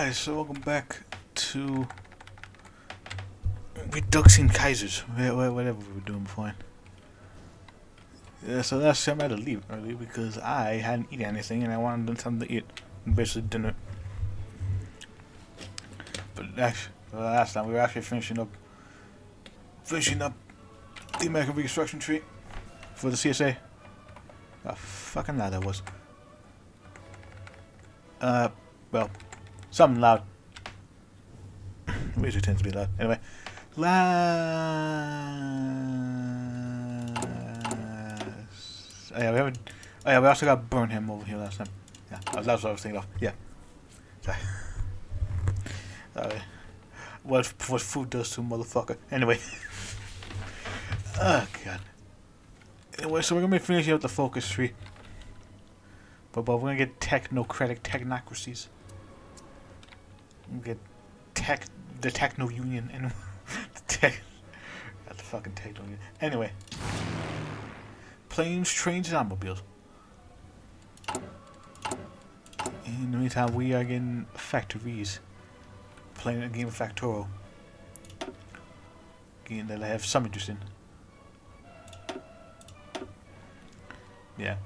Alright, so welcome back to Reducing Kaisers, whatever we were doing before. Yeah, so last time I had to leave early because I hadn't eaten anything and I wanted something to eat. Basically dinner. But actually, last time we were actually finishing up the American Reconstruction tree for the CSA. How fucking loud that was. Well, something loud. Music tends to be loud. Anyway, yeah, we haven't. Oh yeah, we also got Burnham over here last time. Yeah, that's what I was thinking of. Yeah. Sorry. Sorry. What food does to a motherfucker. Anyway. Oh god. Anyway, so we're gonna be finishing up the focus tree. But we're gonna get technocratic technocracies. We're gonna get the techno union and the fucking techno union. Anyway. Planes, trains, and automobiles. In the meantime, we are getting factories. Playing a game of Factoro. Game that I have some interest in. Yeah.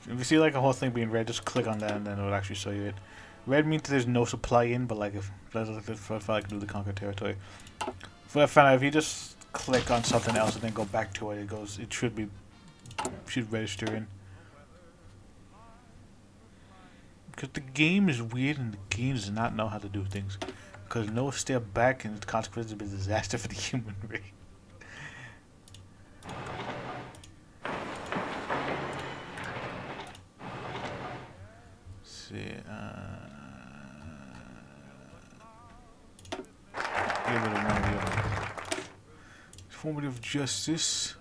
If you see like a whole thing being red, just click on that and then it'll actually show you it. Red means there's no supply in, but like if I can do the conquer territory. So I found out if you just click on something else and then go back to it, it should register in. Because the game is weird and the game does not know how to do things. Because no step back and the consequences will be a disaster for the human race. See, formative justice.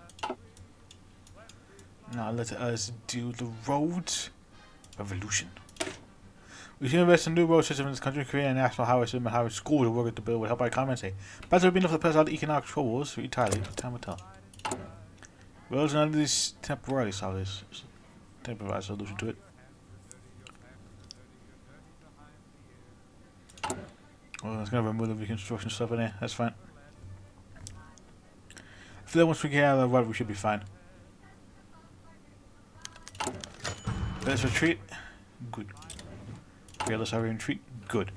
Now let us do the roads revolution. We should invest in new road system in this country, create a national highway system and highway school to work with the bill would help our economy and say. But there have been enough to pass out the economic troubles for entirely, time will tell. Roads none of these temporary solution to it. Well, it's gonna remove the reconstruction stuff in there, that's fine. I feel like once we get out of the road we should be fine. Let's retreat. Good. Fearless hurry and retreat. Good.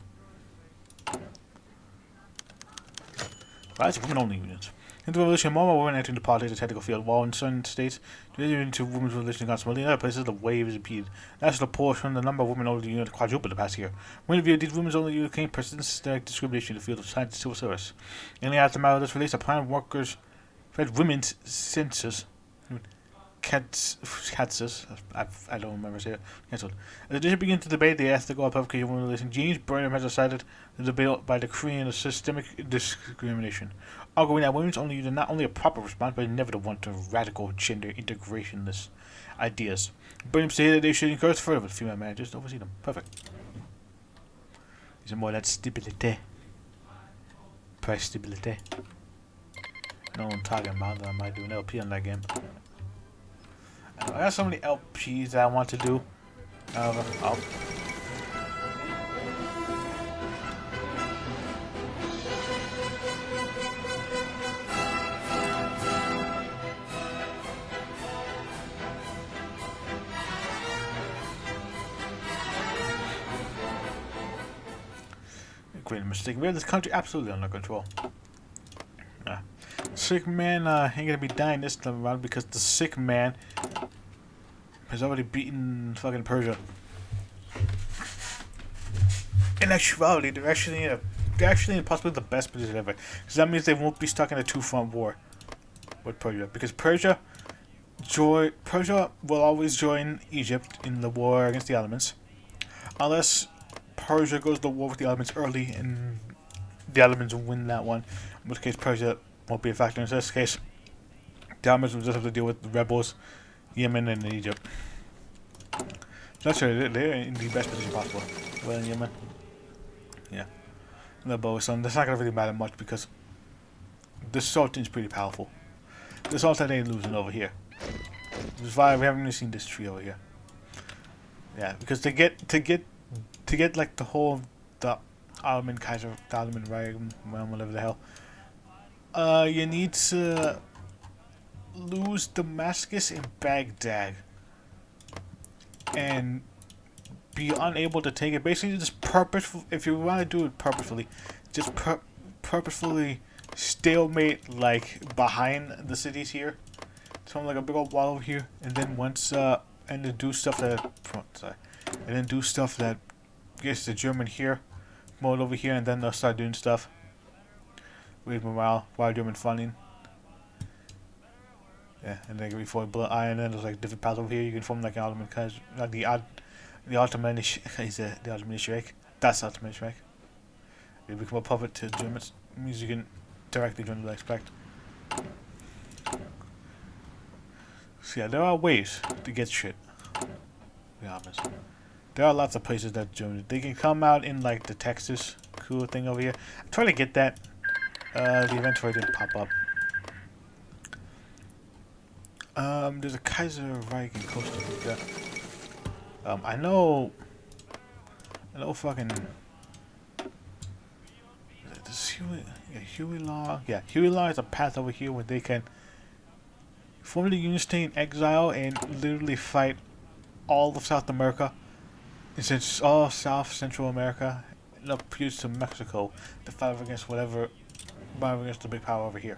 Rise of women only units. In the revolution, more women entering the politics and technical field, while in certain states, due to women's religion constantly, in other places, the wave is impeded. National portion, the number of women only units quadrupled the past year. When viewed, these women's only units became systematic discrimination in the field of science and civil service. In the aftermath of this release, a plan of workers fed women's census. I don't remember saying it. Cancelled. As the district begins to debate the ethical application of women relation, James Burnham has decided the debate by decreeing a systemic discrimination, arguing that women's only unit not only a proper response, but inevitable one to radical gender integrationist ideas. Burnham stated that they should encourage further with female managers to oversee them. Perfect. These are more that stability. Price stability. No one talking about that I might do an LP on that game. I got so many LPs that I want to do. Great mistake. We have this country absolutely under control. Sick man ain't gonna be dying this time around because the sick man has already beaten fucking Persia. In actuality, they're actually in possibly the best position ever, because that means they won't be stuck in a two-front war with Persia. Because Persia will always join Egypt in the war against the elements, unless Persia goes to war with the elements early and the elements win that one. In which case, Persia won't be a factor. In this case, the elements will just have to deal with the rebels, Yemen, and Egypt. So that's right, they're in the best position possible. Well, in Yemen. Yeah. The bow, so that's not going to really matter much because the Sultan's pretty powerful. The Sultan ain't losing over here. Which is why we haven't really seen this tree over here. Yeah, because to get like the Ottoman Kaiser, the Ottoman Reich, whatever the hell. You need to lose Damascus and Baghdad, and be unable to take it. Basically, just purposeful. If you want to do it purposefully, just purposefully stalemate like behind the cities here. So like a big old wall over here, and then once and then do stuff that gets the German here, mode over here, and then they'll start doing stuff with morale while German funding. Yeah, and then before blood iron, and there's like different paths over here. You can form like an Ottoman, like the Ottoman is the Ottoman Reich. That's Ottoman Reich. You become a puppet to Germans. It means you can directly join the expect. So yeah, there are ways to get shit. To be honest, there are lots of places that Germany they can come out in like the Texas cool thing over here. I tried to get that. The inventory didn't pop up. There's a Kaiser Reich in Costa Rica. I know fucking. This Huey Law. Yeah, Huey Law is a path over here where they can form the Union State in exile and literally fight all of South America, and since all South Central America, and up to Mexico to fight against whatever, fight against the big power over here.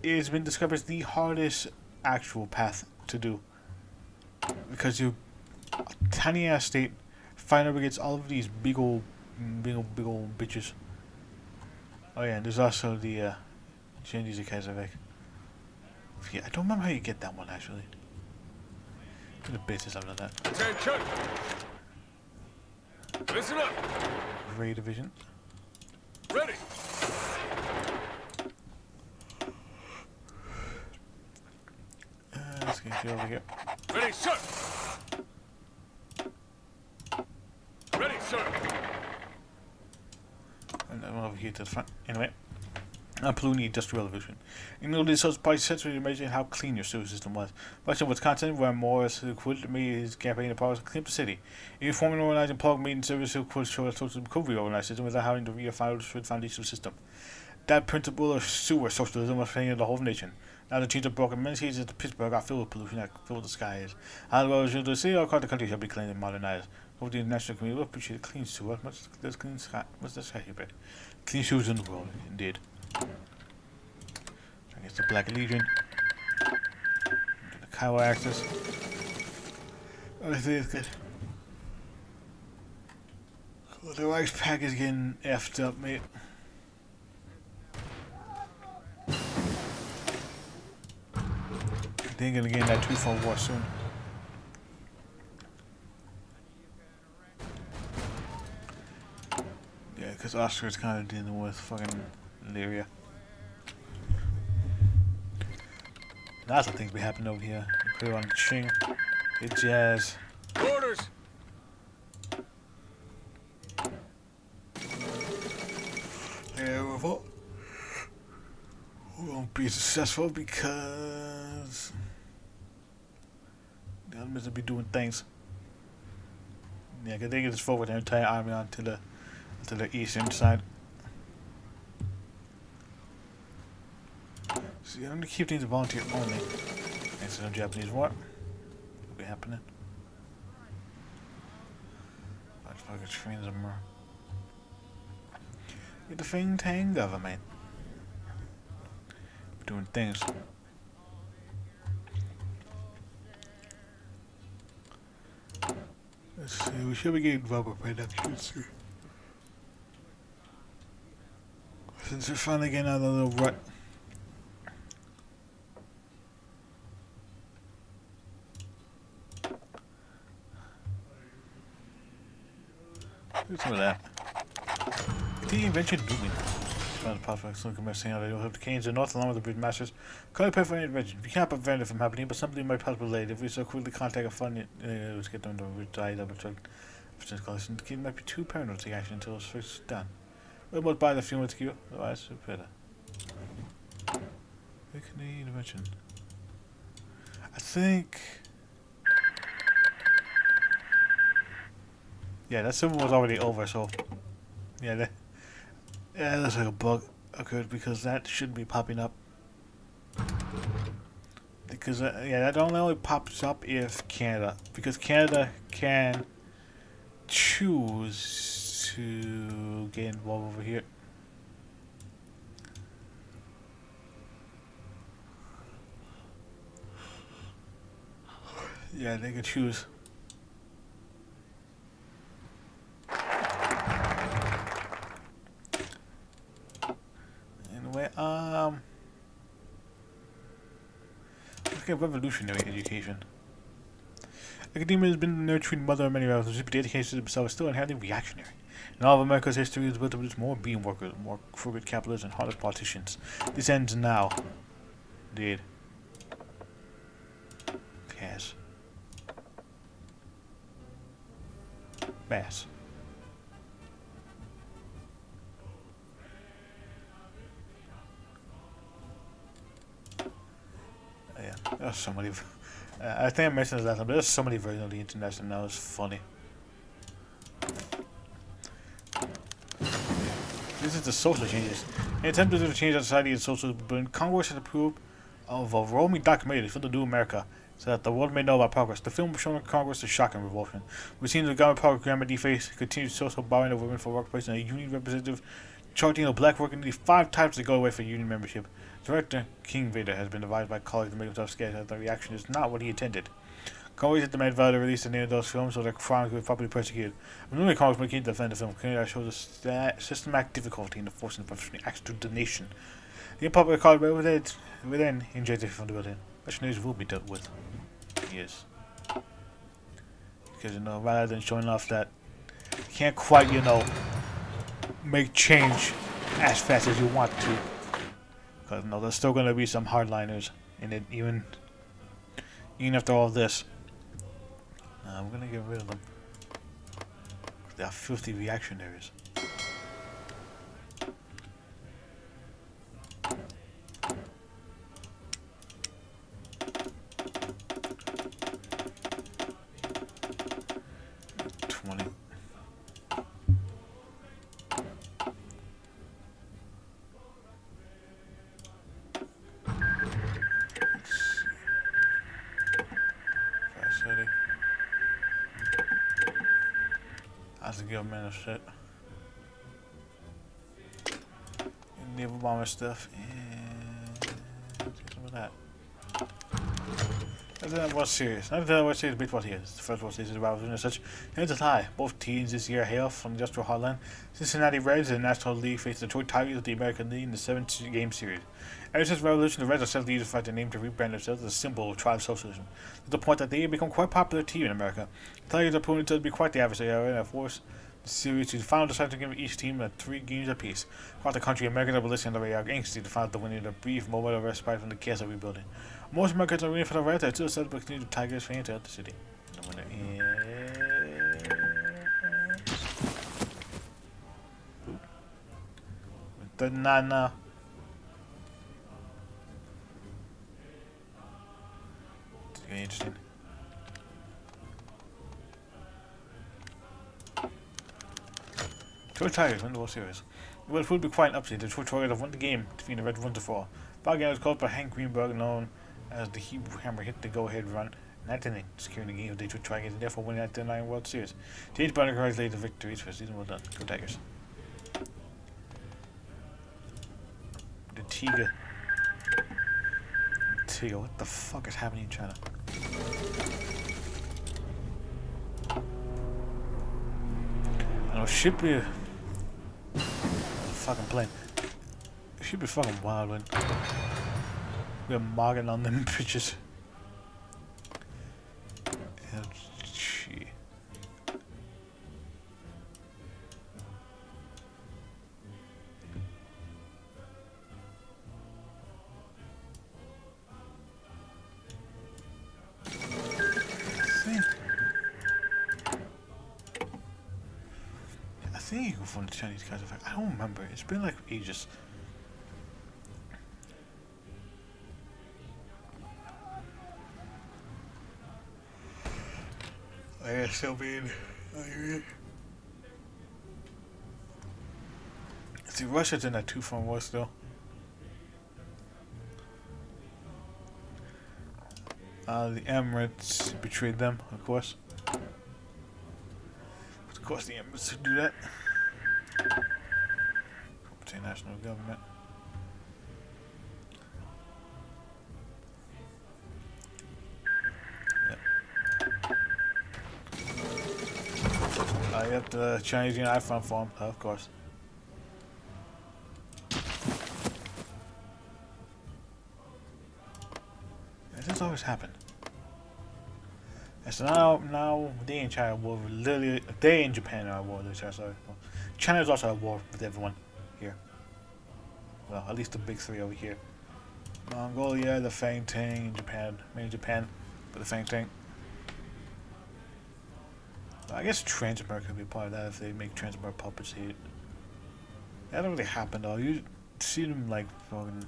It has been described as the hardest actual path to do, because you a tiny ass state fighting up against all of these big old bitches. Oh yeah, and there's also the changes of Kaiserreich. Yeah, I don't remember how you get that one actually. The bits or something like that. Attention! Listen up! Ray Division. Ready! Let's get you over here. Ready, sir! Ready, sir! And then over here to the front. Anyway. Polluting Industrial Revolution. In order to by century imagine how clean your sewer system was. Much of Wisconsin, where Morris quit made his campaign of powers to clean up the city. Even forming and organizing public maintenance service who could show a social could reorganize system without having to reify the foundation system. That principle of sewer socialism was playing in the whole nation. Now the change of broken many cities of Pittsburgh are filled with pollution that filled the skies. As well as the city all across the country shall be cleaned and modernized. Over the international community will appreciate a clean sewer much as clean sky. What's the sky here, clean sewers in the world, indeed. Against the Black Legion. The Kiowa Axis. Oh, I think it's good. Well, the Reich's pack is getting effed up, mate. They're gonna get in that 2-4 war soon. Yeah, because Oscar's kind of dealing with fucking Lyria. Lots of things be happening over here. Put it on the ching. Hit jazz. Orders! Yeah, revolt. We won't be successful because the enemies will be doing things. Yeah, because they can just forward their entire army onto the eastern side. See, I'm gonna keep things volunteer only. Thanks to the Japanese war. It'll be happening. Let's fucking train them more. Get the Fing Tang government. Doing things. Let's see, we should be getting rubber production soon. Since we're finally getting out of the little rut. Do some of that. The invention doing. The prospects looking by saying how they don't have the canes in north along with the bridge masters. Call it for any invention. We can't prevent it from happening, but something might possibly late. If we so quickly contact a fund, let's get them to die double check. The kid might be too paranoid to take action until it's fixed done. We must buy the few months to otherwise it's better. What can they invention? I think Yeah, that symbol was already over, so yeah, yeah, that's like a bug occurred because that shouldn't be popping up. Because yeah, that only pops up if Canada, because Canada can choose to get involved over here. Yeah, they can choose. Anyway, let's get revolutionary education. Academia has been the nurturing mother of many revolutions, but the education system itself is still inherently reactionary. And all of America's history is built up with more being workers, more crooked capitalists, and heartless politicians. This ends now. Indeed. Cash. Bass. Yeah, there's so many. I think I mentioned this last time, but there's so many versions of the internet now. It's funny. This is the social changes. In attempt to change our society and social, but Congress has approved of a roaming documentary for the new America, so that the world may know about progress. The film showing Congress is shocking revulsion. We've seen the government program deface, continued social barring of women for workplace, and a union representative charging a black worker nearly 5 times to go away for union membership. Director King Vader has been advised by colleagues to make himself scared that the reaction is not what he intended. Congress has demanded Vader release the name of those films so their crimes will be properly persecuted. Normally, Congress may keep defend the film. Canada shows a systematic difficulty in enforcing professional acts to the nation. The public called within injected from the building. Missionaries will be dealt with. Yes. Because, rather than showing off that you can't quite, make change as fast as you want to. Because, there's still going to be some hardliners in it, even after all this. I'm going to get rid of them. They are filthy reactionaries. That's a good man of shit. Naval bomber stuff and some of that. That was serious. Not that was serious baseball here. The first World Series about doing such. Here's a tie. Both teams this year hail from the Industrial Heartland. Cincinnati Reds in the National League face the Detroit Tigers of the American League in the 7-game series. Ever since the Revolution, the Reds have steadily unified their name to rebrand themselves as a symbol of tribal socialism, to the point that they have become quite a popular team in America. The Tigers are proving to be quite the adversary and have forced the series to the final decided to give each team 3 games apiece. Across the country, Americans are listening to the radar anxiously to find out the winning a brief moment of respite from the chaos of rebuilding. Most Americans are rooting for the Reds, and still celebrate the Tigers fans throughout the city. The winner is the Nana. It's getting interesting. Detroit Tigers win the World Series. Well, it would be quite an upset. The Detroit Tigers have won the game, defeating the Reds 1-4. Ball game was called by Hank Greenberg, known as the Hebrew Hammer, hit the go-ahead run in 19th, securing the game of the Detroit Tigers and therefore winning the 9 World Series. James Bonner congratulated the victories for the season. Well done. Go Tigers. The Tiger. Tiger, what the fuck is happening in China? I know, ship be a fucking plane. It should be fucking wild when we're mogging on them bitches. Gee. I think you can find the Chinese guys. I don't remember. It's been like ages. I still being angry. See, Russia's in that two-front war still. The Emirates betrayed them, of course. Of course, the Emirates would do that. National government. Yep. You have the Chinese Union iPhone form, of course. This has always happened. And so now they in China are at war with literally, they in Japan are at war with China. Sorry, China is also at war with everyone here. Well, at least the big three over here. Mongolia, the Fang Tang, and Japan. Mainly Japan, but the Fang Tang. I guess Transamerica could be part of that if they make Transamerica puppets here. That don't really happen though. You see them like fucking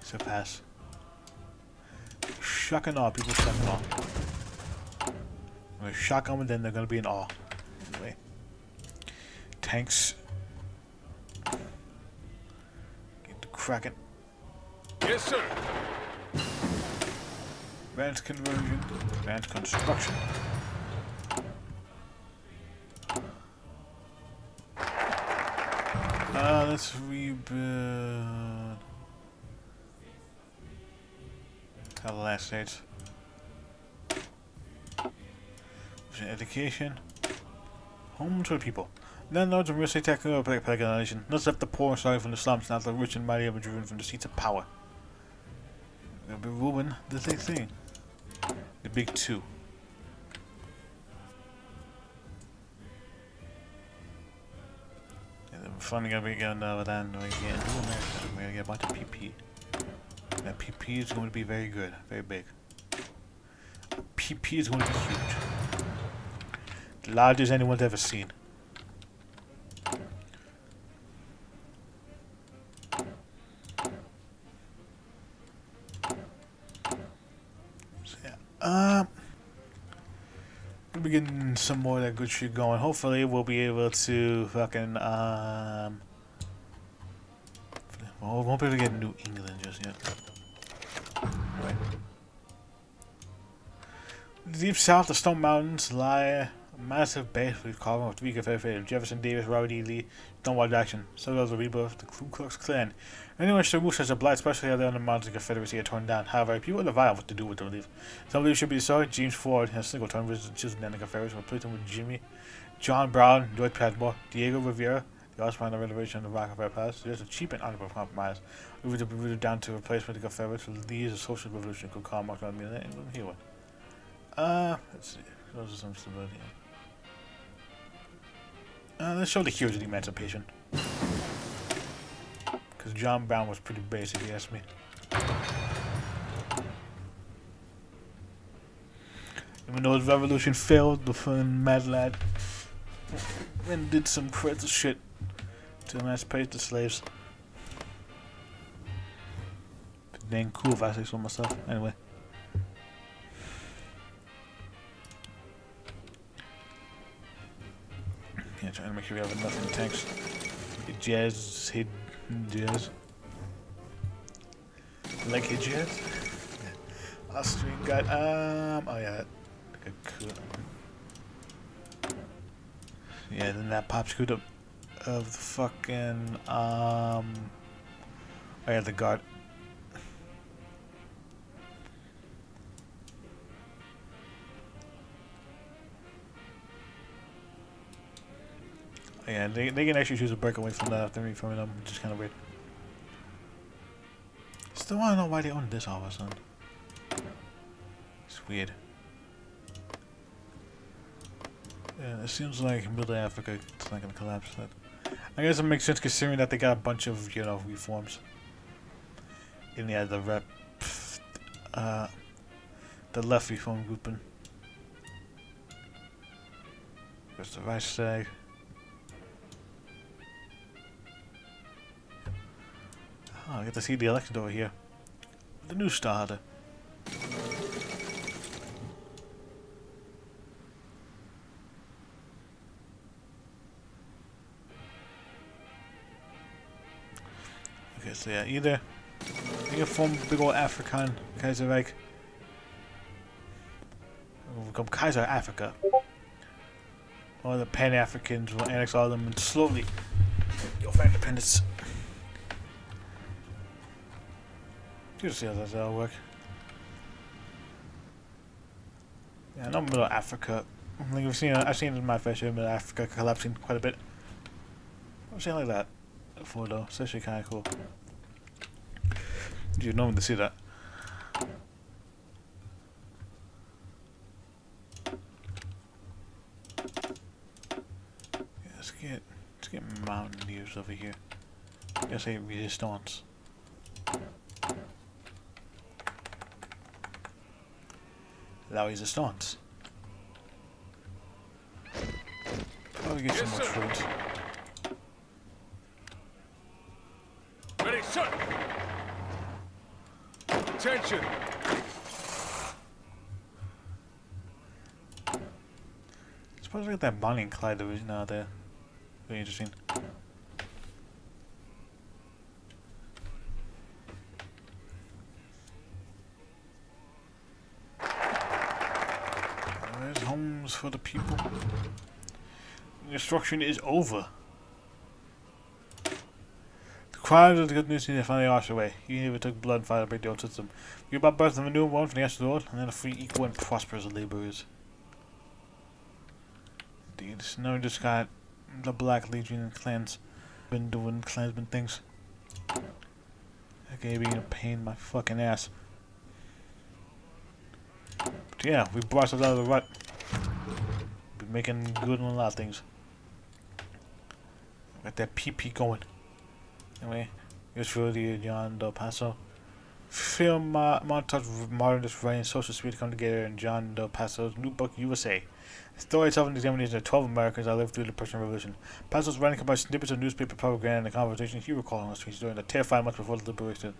surpass. Shock and awe, people shock and awe. I'm gonna shock them and then they're gonna be in awe. Anyway. Tanks. Get to cracking. Yes, sir. Advanced conversion. Advanced construction. Let's rebuild. How the last states. Education. Home to the people. Landlords and real estate tax nation. Not left the poor and starting from the slums, not the rich and mighty have been driven from the seats of power. We'll be ruling the same thing. The big two. And I'm finally gonna be getting over that and again. We're gonna get a bunch of PP. That PP is going to be very good, very big. PP is going to be huge. The largest anyone's ever seen. So yeah, we'll be getting some more of that good shit going. Hopefully we'll be able to fucking well, we won't be able to get New England just yet. Right. Deep south, the Stone Mountains lie a massive base with carving of 3 Confederate Jefferson Davis, Robert E. Lee, Stonewall Jackson. So does the rebirth of the Ku Klux Klan. Anyone should move such a blight, especially how the other mountains of the Confederacy are torn down. However, people are divided what to do with the relief. Some believe should be sorry. James Ford has single term visits and the Confederacy replaced him with Jimmy, John Brown, Dwight Padmore, Diego Rivera. The Osprey renovation of the Rockefeller Palace. There's a cheap and honorable compromise. We would be rooted down to replacement of the Confederates with these a social revolution could call mark on me and England here one. Let's see. Those are some stability. Let's show the heroes of the emancipation. Because John Brown was pretty basic, if you ask me. Even though his revolution failed, the fun mad lad and did some crazy shit to emancipate the slaves. Dang cool if I say so myself. Anyway. Yeah, trying to make sure we have enough in the tanks. Hit jazz, hit jazz. Like hit jazz? Yeah. Austrian got, oh yeah, that cool. Yeah, then that pop scoot up of the fucking, oh yeah, the guard. Yeah, they can actually choose a breakaway from that after reforming them, which is kind of weird. Still want to know why they own this all of a sudden. It's weird. Yeah, it seems like Middle Africa is not gonna collapse. That I guess it makes sense considering that they got a bunch of reforms. In the left reform grouping. There's the right side. Oh, I get to see the elections over here. The new starter. So yeah, either you can form big old African Kaiserreich, will become Kaiser Africa, or the Pan Africans will annex all of them and slowly you'll find independence. You see how that'll work. Yeah, I know Middle Africa. Like I've seen in my fair share of Middle Africa collapsing quite a bit. I'm saying like that before though. It's actually kind of cool. You know when to see that. Yeah, let's get mountaineers over here. Let's say resistance. La resistance. Probably get some more troops. Ready, sir. Attention. Suppose I get that Bonnie and Clyde division out there. Very interesting. There's homes for the people. Destruction is over. The crimes of the good news are finally washed away. You never took blood and fire to break the old system. You're about birth of a new one from the ashes of the world, and then a free, equal, and prosperous laborers. Indeed. Now we just got the Black Legion and clans been doing clansman things. Okay, being a pain in my fucking ass. But yeah, we brought ourselves out of the rut. Been making good on a lot of things. Got that PP going. Anyway, here's really John Del Paso. Film montage of modernist writing social spirit come together in John Del Paso's new book, USA. The story itself an examination of 12 Americans that lived through the Prussian Revolution. Paso's writing combines snippets of newspaper propaganda and the conversations he recalled on the streets during the terrifying months before the liberation.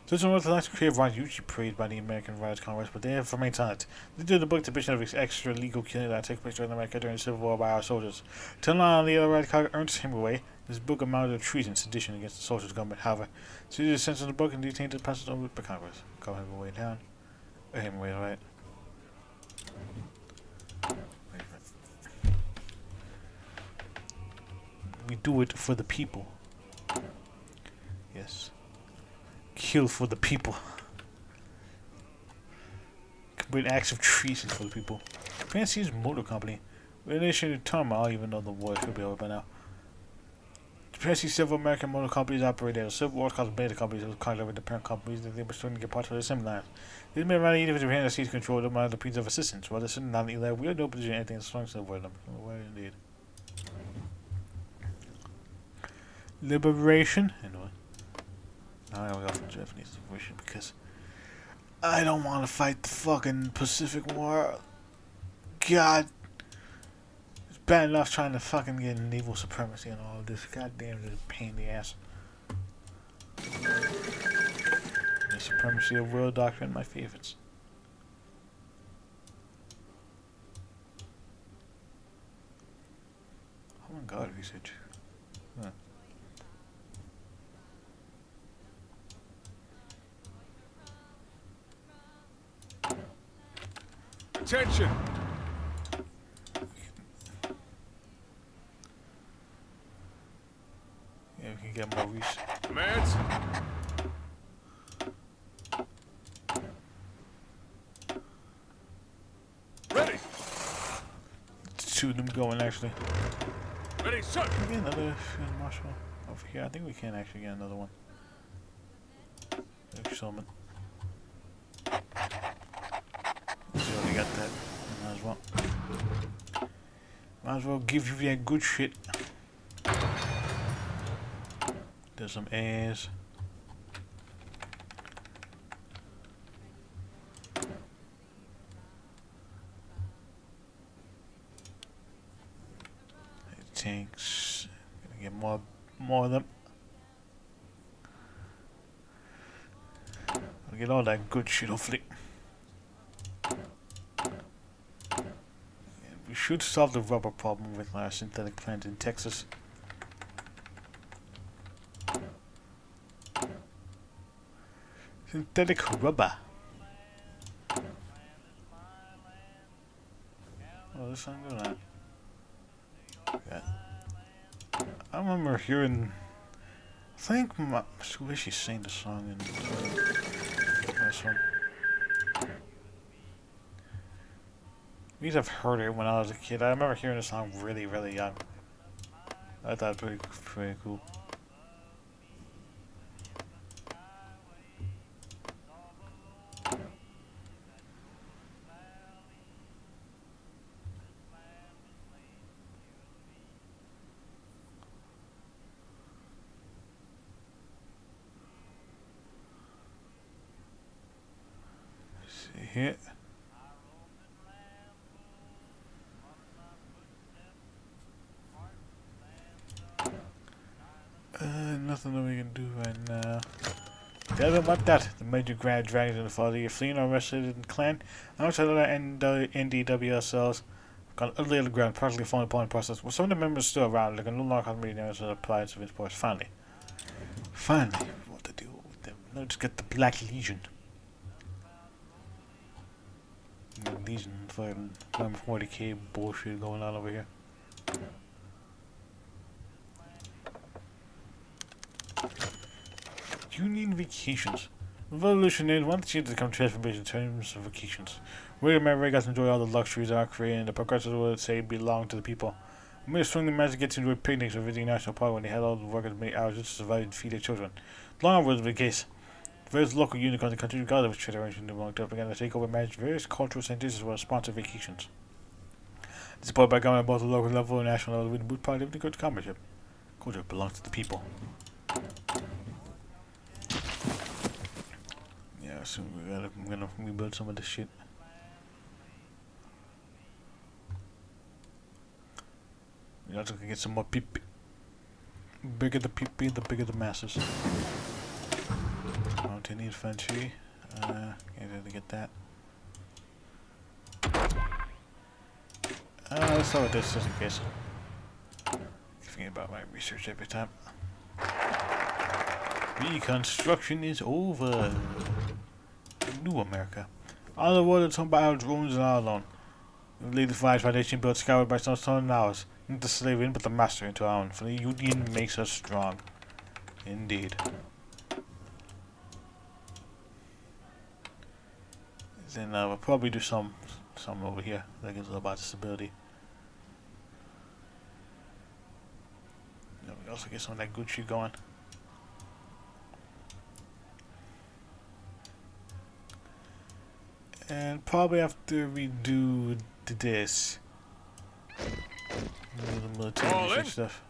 This one was the last creative rhymes usually praised by the American Rights Congress, but they have remained silent. They do the book depiction of extra legal killing that took place during America during the Civil War by our soldiers. Till now, the other radical Ernest Hemingway, this book amounted to treason, sedition against the socialist government. However, so the sense of the book and detained to pass it over by Congress. Call Hemingway down. Hemingway, right? We do it for the people. Yes. Kill for the people. Commit acts of treason for the people. Fancy's motor company. We initiated turmoil even though the war should be over by now. Fancy several American motor companies operated as civil war caused many companies that was conquered with the parent companies that they were starting to get parts of the assembly lines. These made around 80% of Japan that seized control of them under the pretense of assistance. While this is not illegal, we had no position in anything as strong as avoid them. Why indeed. Liberation. Anyway. Now I go for Japanese liberation because I don't want to fight the fucking Pacific War. God. It's bad enough trying to fucking get naval supremacy and all of this. Goddamn, it's a pain in the ass. The supremacy of world doctrine, my favorites. Oh my god, research. Huh. Attention. Yeah, we can get more research. Commands. Ready. Two of them going actually. Ready, sir. Can we get another field marshal over here? I think we can actually get another one. Excellent. We already got that. Might as well. Might as well give you that good shit. There's some A's. Tanks. Gonna get more of them. I'll get all that good shit hopefully. We should solve the rubber problem with our synthetic plant in Texas. Synthetic rubber. Oh, this song doing that. Yeah. I remember hearing. I think where she sang the song in this one. Because I've heard it when I was a kid. I remember hearing the song really, really young. I thought it was pretty cool. See here. Nothing that we can do right now. Tell them about that. The major grand dragons in the fall of the year fleeing or arrested in the clan. Alongside other NDWSLs gone utterly underground, practically falling apart in the process. With some of the members still around, they can no longer have meeting as an appliance of imports. Finally. Finally. What to do with them? Let's get the Black Legion. The Legion fucking 40k bullshit going on over here. Union vacations. Revolutionaries want to change the country transformation in terms of vacations. We Americans enjoy all the luxuries our Korea and the progressives would say belong to the people. We made a strongly managed to get to enjoy picnics or visiting national park when they had all the workers many hours just to survive and feed their children. Long was the case. Various local unicorns in the country, regardless of which generation they belonged to, began to take over and manage various cultural centers as well as sponsor vacations. Supported by government at both the local level and national level, we would probably live in good comradeship. Culture belongs to the people. Yeah, so I'm gonna rebuild some of this shit. We also can get some more PP. Bigger the PP, the bigger the masses. Mountain infantry. Can't really get that. Let's start with this just in case. Thinking about my research every time. Reconstruction is over. New America. All the world is home by our drones and all alone. The lead devised by nation built scoured by some stone hours. Not the slave in, but the master into our own. For the union makes us strong. Indeed. Then we'll probably do some over here. That gives a little about stability. We also get some of that good shit going. And probably after we do this, the military research stuff.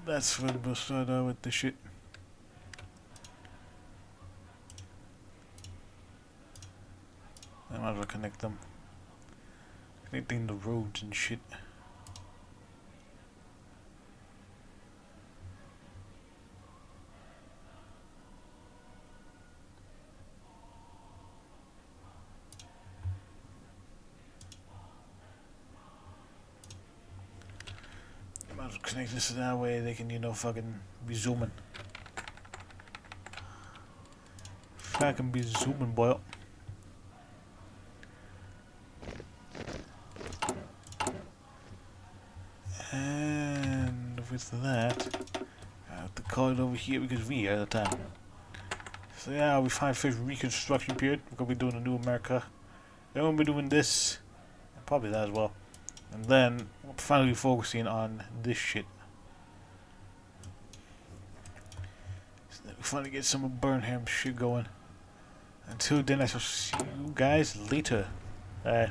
That's when we'll start out with the shit. I might as well connect them. Connecting the roads and shit. Connect this that way they can, fucking be zooming. Fucking be zooming, boy. And with that, I have to call it over here because we are at the time. So yeah, we find first reconstruction period. We're gonna be doing a new America. Then we'll be doing this, and probably that as well. And then we're finally focusing on this shit. So then we finally get some of Burnham shit going. Until then, I shall see you guys later. Bye.